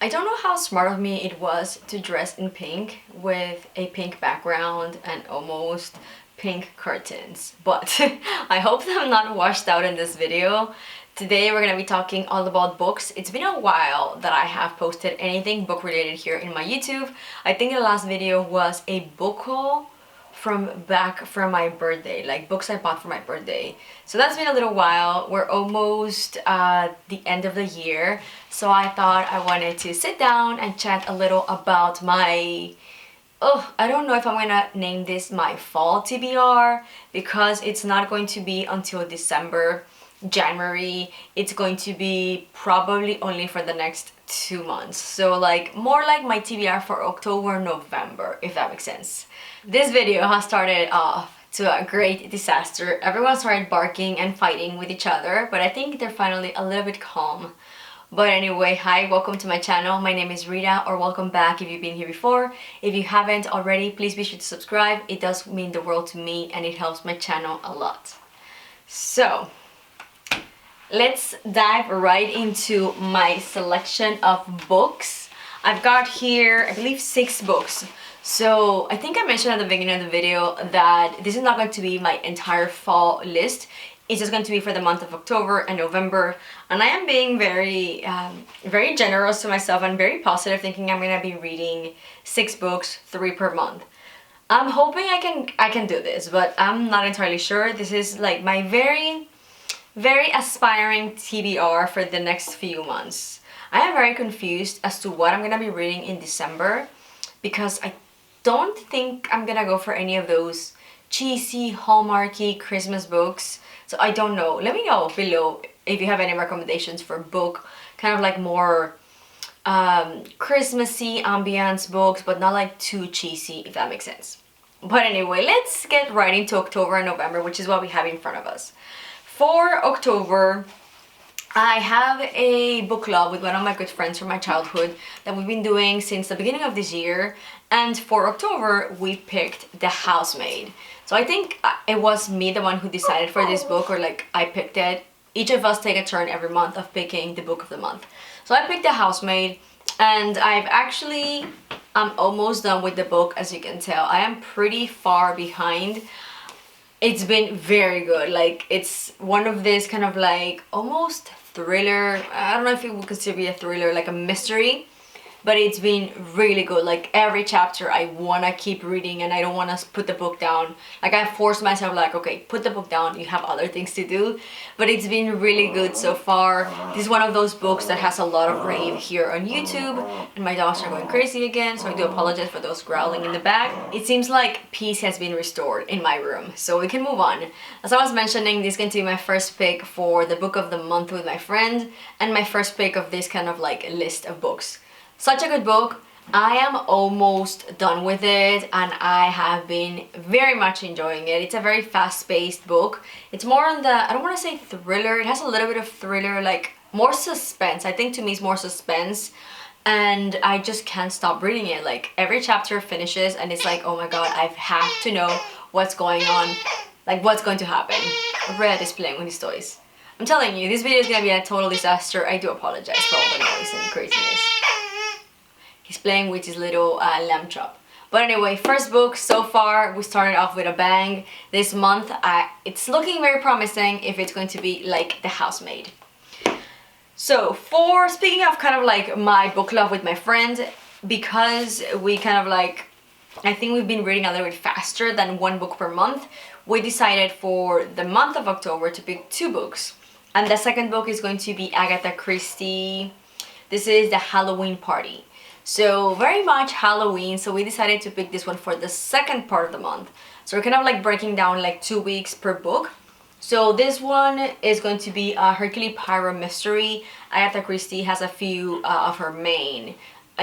I don't know how smart of me it was to dress in pink with a pink background and almost pink curtains, but I hope that I'm not washed out in this video. Today we're gonna be talking all about books. It's been a while that I have posted anything book related here in my YouTube. I think the last video was a book haul from my birthday, like books I bought for my birthday. So that's been a little while. We're almost the end of the year, so I thought I wanted to sit down and chat a little about my I don't know if I'm gonna name this my fall TBR, because it's not going to be until December, January. It's going to be probably only for the next 2 months, so like more like my TBR for October, November, if that makes sense. This video has started off to a great disaster. Everyone started barking and fighting with each other, but I think they're finally a little bit calm. But anyway, hi, welcome to my channel. My name is Rita, or welcome back if you've been here before. If you haven't already, please be sure to subscribe. It does mean the world to me and it helps my channel a lot. So let's dive right into my selection of books. I've got here, I believe, 6 books. So I think I mentioned at the beginning of the video that this is not going to be my entire fall list. It's just going to be for the month of October and November. And I am being very generous to myself and very positive, thinking I'm going to be reading 6 books, 3 per month. I'm hoping I can do this, but I'm not entirely sure. This is like my very aspiring TBR for the next few months. I am very confused as to what I'm going to be reading in December, because I don't think I'm gonna go for any of those cheesy, hallmarky Christmas books. So I don't know. Let me know below if you have any recommendations for book, kind of like more Christmassy ambience books, but not like too cheesy, if that makes sense. But anyway, let's get right into October and November, which is what we have in front of us. For October, I have a book club with one of my good friends from my childhood that we've been doing since the beginning of this year. And for October, we picked The Housemaid. So I think it was me, the one who decided for this book, or like I picked it. Each of us take a turn every month of picking the book of the month. So I picked The Housemaid, and I'm almost done with the book, as you can tell. I am pretty far behind. It's been very good. Like, it's one of this kind of like almost thriller. I don't know if it would consider be a thriller, like a mystery, but it's been really good. Like, every chapter I want to keep reading and I don't want to put the book down. Like, I forced myself, like, okay, put the book down, you have other things to do. But it's been really good so far. This is one of those books that has a lot of rave here on YouTube, and my dogs are going crazy again, so I do apologize for those growling in the back. It seems like peace has been restored in my room, so we can move on. As I was mentioning, this is going to be my first pick for the book of the month with my friend, and my first pick of this kind of like list of books. Such a good book. I am almost done with it and I have been very much enjoying it. It's a very fast-paced book. It's more on the, I don't want to say thriller, it has a little bit of thriller, like more suspense. I think to me it's more suspense, and I just can't stop reading it. Like, every chapter finishes and it's like, oh my god, I have to know what's going on, like what's going to happen. Red is playing with his toys. I'm telling you, this video is gonna be a total disaster. I do apologize for all the noise and craziness. He's playing with his little lamb chop. But anyway, first book so far, we started off with a bang. This month, it's looking very promising if it's going to be like The Housemaid. So, for speaking of kind of like my book club with my friend, because we kind of like, I think we've been reading a little bit faster than 1 book per month, we decided for the month of October to pick 2 books. And the second book is going to be Agatha Christie. This is The Halloween Party. So very much Halloween, so we decided to pick this one for the second part of the month. So we're kind of like breaking down like 2 weeks per book. So this one is going to be a Hercule Poirot mystery. Agatha Christie has a few of her main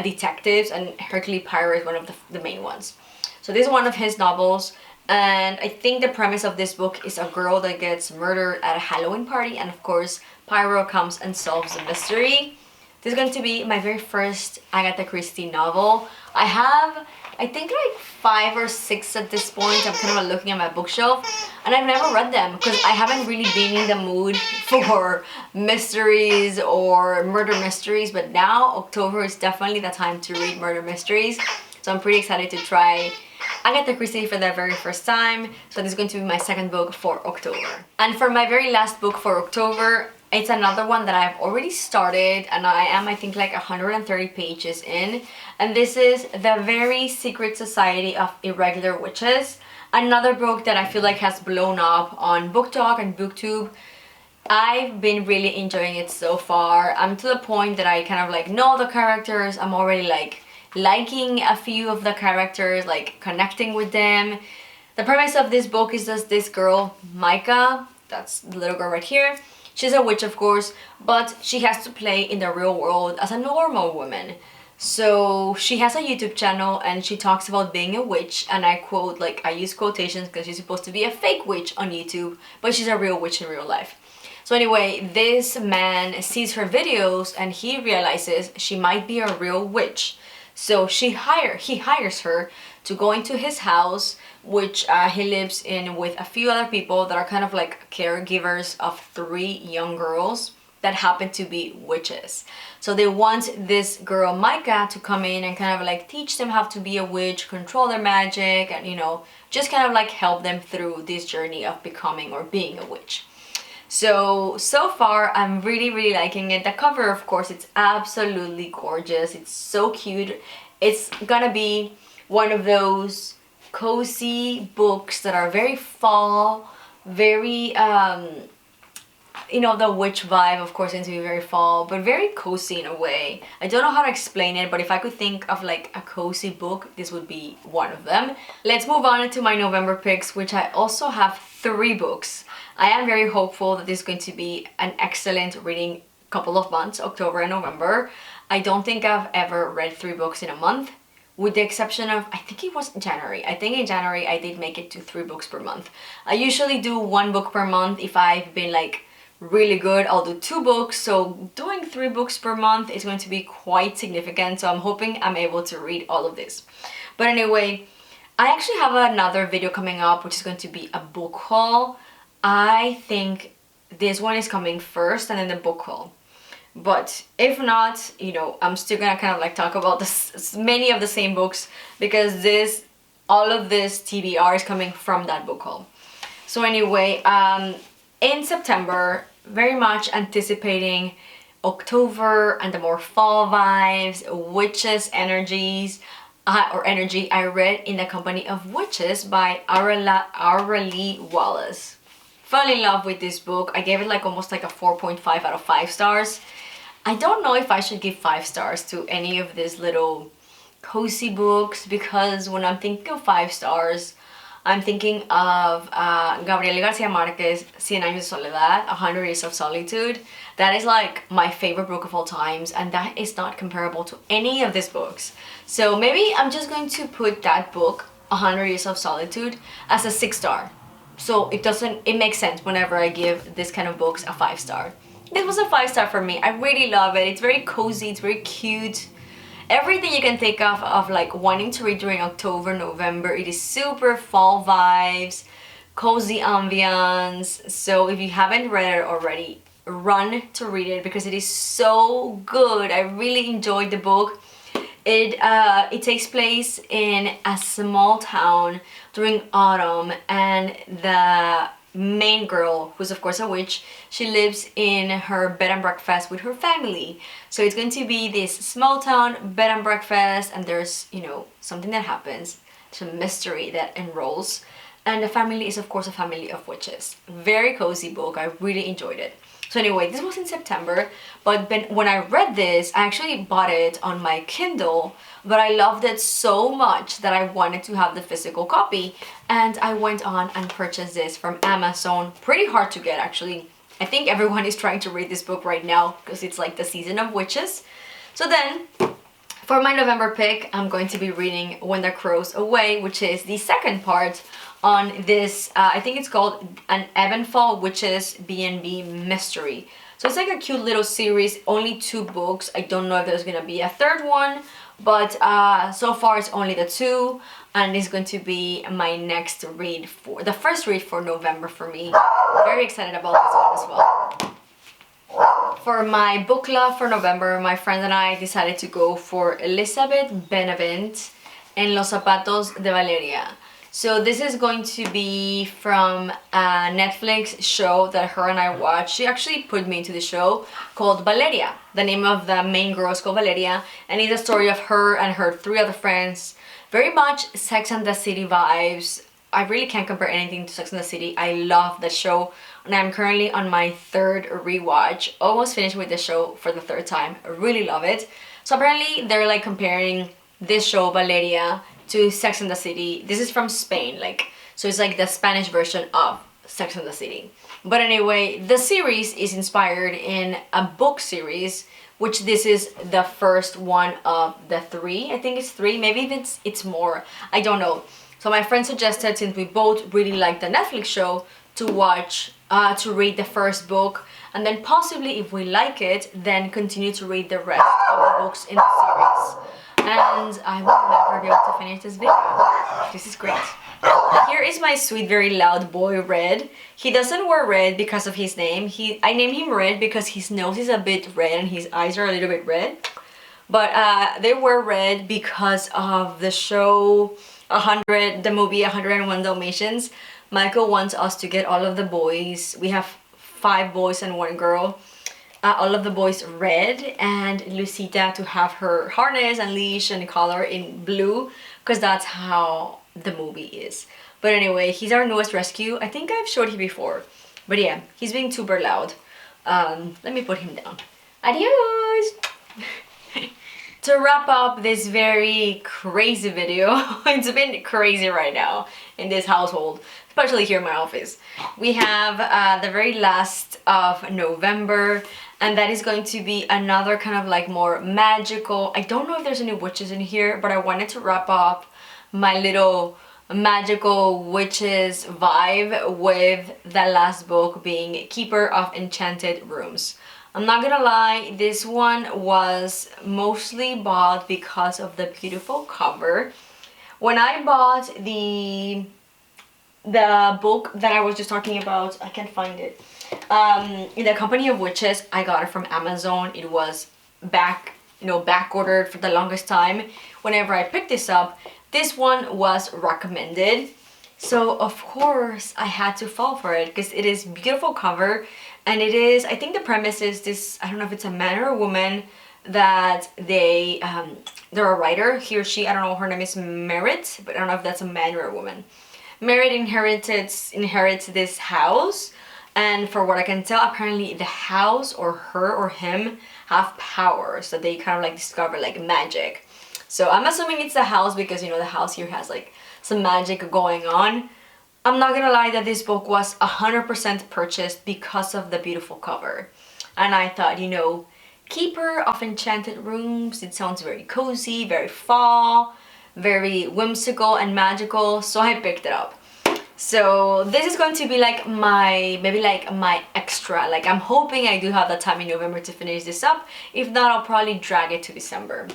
detectives, and Hercule Poirot is one of the main ones. So this is one of his novels, and I think the premise of this book is a girl that gets murdered at a Halloween party, and of course Poirot comes and solves the mystery. This is going to be my very first Agatha Christie novel. I have, I think, like 5 or 6 at this point. I'm kind of looking at my bookshelf, and I've never read them because I haven't really been in the mood for mysteries or murder mysteries. But now October is definitely the time to read murder mysteries, so I'm pretty excited to try Agatha Christie for the very first time. So this is going to be my second book for October. And for my very last book for October, it's another one that I've already started, and I am, I think, like 130 pages in. And this is The Very Secret Society of Irregular Witches. Another book that I feel like has blown up on Book Talk and BookTube. I've been really enjoying it so far. I'm to the point that I kind of like know the characters. I'm already like liking a few of the characters, like connecting with them. The premise of this book is just this girl, Micah, that's the little girl right here. She's a witch, of course, but she has to play in the real world as a normal woman. So she has a YouTube channel and she talks about being a witch, and I quote, like, I use quotations because she's supposed to be a fake witch on YouTube, but she's a real witch in real life. So anyway, this man sees her videos and he realizes she might be a real witch. So he hires her to go into his house, which he lives in with a few other people that are kind of like caregivers of 3 young girls that happen to be witches. So they want this girl Micah to come in and kind of like teach them how to be a witch, control their magic, and, you know, just kind of like help them through this journey of becoming or being a witch. So far I'm really liking it. The cover, of course, it's absolutely gorgeous. It's so cute. It's gonna be one of those cozy books that are very fall, very you know, the witch vibe, of course, into very fall, but very cozy in a way. I don't know how to explain it, but if I could think of like a cozy book, this would be one of them. Let's move on to my November picks, which I also have 3 books. I am very hopeful that this is going to be an excellent reading couple of months, October and November. I don't think I've ever read 3 books in a month, with the exception of, I think it was January. I think in January I did make it to 3 books per month. I usually do 1 book per month. If I've been like really good, I'll do 2 books. So doing 3 books per month is going to be quite significant. So I'm hoping I'm able to read all of this. But anyway, I actually have another video coming up, which is going to be a book haul. I think this one is coming first and then the book haul. But if not, you know, I'm still gonna kind of like talk about this, many of the same books, because all of this TBR is coming from that book haul. So anyway, in September, very much anticipating October and the more fall vibes, witches energies, energy, I read In the Company of Witches by Aurelie Wallace. Fell in love with this book. I gave it like almost like a 4.5 out of 5 stars. I don't know if I should give 5 stars to any of these little cozy books, because when I'm thinking of 5 stars, I'm thinking of Gabriel Garcia Marquez, Cien Años de Soledad, 100 Years of Solitude. That is like my favorite book of all times, and that is not comparable to any of these books. So maybe I'm just going to put that book, 100 Years of Solitude, as a 6 star. So it makes sense whenever I give this kind of books a 5 star. This was a 5 star for me. I really love it. It's very cozy, it's very cute. Everything you can think of like wanting to read during October, November. It is super fall vibes, cozy ambiance. So if you haven't read it already, run to read it because it is so good. I really enjoyed the book. It takes place in a small town during autumn, and the main girl, who's of course a witch, she lives in her bed and breakfast with her family. So it's going to be this small town bed and breakfast, and there's, you know, something that happens. There's a mystery that enrolls, and the family is of course a family of witches. Very cozy book. I really enjoyed it. So anyway, this was in September, but when I read this, I actually bought it on my Kindle, but I loved it so much that I wanted to have the physical copy, and I went on and purchased this from Amazon. Pretty hard to get, actually. I think everyone is trying to read this book right now because it's like the season of witches. So then, for my November pick, I'm going to be reading When the Crows Away, which is the second part on this, I think it's called An Ebenfall Witches B&B Mystery So it's like a cute little series, only 2 books. I don't know if there's gonna be a third one, but so far it's only the 2, and it's going to be my next read for the first read for November for me. Very excited about this one as well. For my book club for November, my friend and I decided to go for Elizabeth Benavent and Los Zapatos de Valeria. So this is going to be from a Netflix show that her and I watched. She actually put me into the show called Valeria. The name of the main girl is called Valeria, and it's a story of her and her 3 other friends. Very much Sex and the City vibes. I really can't compare anything to Sex and the City. I love the show, and I'm currently on my 3rd rewatch. Almost finished with the show for the 3rd time. I really love it. So apparently they're like comparing this show, Valeria, to Sex and the City. This is from Spain, so it's like the Spanish version of Sex and the City. But anyway, the series is inspired in a book series, which this is the first one of the 3. I think it's 3, maybe it's more, I don't know. So my friend suggested, since we both really like the Netflix show, to read the first book, and then possibly if we like it, then continue to read the rest of the books in the series. And I will never be able to finish this video. This is great. Here is my sweet, very loud boy, Red. He doesn't wear red because of his name. I named him Red because his nose is a bit red and his eyes are a little bit red. But they were red because of the show the movie 101 Dalmatians. Michael wants us to get all of the boys. We have 5 boys and 1 girl. All of the boys red, and Lucita to have her harness and leash and collar in blue, because that's how the movie is. But anyway, he's our newest rescue. I think I've showed him before, but yeah, he's being super loud. Let me put him down. Adios! To wrap up this very crazy video, it's been crazy right now in this household, especially here in my office. We have the very last of November, and that is going to be another kind of like more magical. I don't know if there's any witches in here, but I wanted to wrap up my little magical witches vibe with the last book being Keeper of Enchanted Rooms. I'm not gonna lie, this one was mostly bought because of the beautiful cover. When I bought the book that I was just talking about, I can't find it, in the Company of Witches, I got it from Amazon. It was back ordered for the longest time. Whenever I picked this up, this one was recommended, so of course I had to fall for it because it is beautiful cover. And it is, I think the premise is this, I don't know if it's a man or a woman, that they're a writer, he or she, I don't know, her name is Merit, but I don't know if that's a man or a woman. Merit inherits this house, and for what I can tell, apparently the house or her or him have powers that they kind of like discover, like magic. So I'm assuming it's the house because, you know, the house here has like some magic going on. I'm not gonna lie that this book was 100% purchased because of the beautiful cover. And I thought, you know, Keeper of Enchanted Rooms, it sounds very cozy, very fall, very whimsical and magical, so I picked it up. So this is going to be like maybe my extra. Like, I'm hoping I do have the time in November to finish this up. If not, I'll probably drag it to December.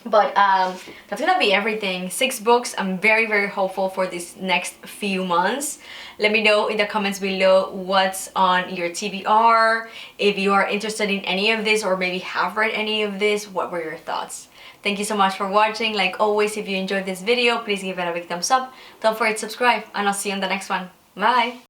But that's gonna be everything. 6 books. I'm very, very hopeful for these next few months. Let me know in the comments below what's on your TBR. If you are interested in any of this or maybe have read any of this, what were your thoughts? Thank you so much for watching. Like always, if you enjoyed this video, please give it a big thumbs up. Don't forget to subscribe, and I'll see you in the next one. Bye!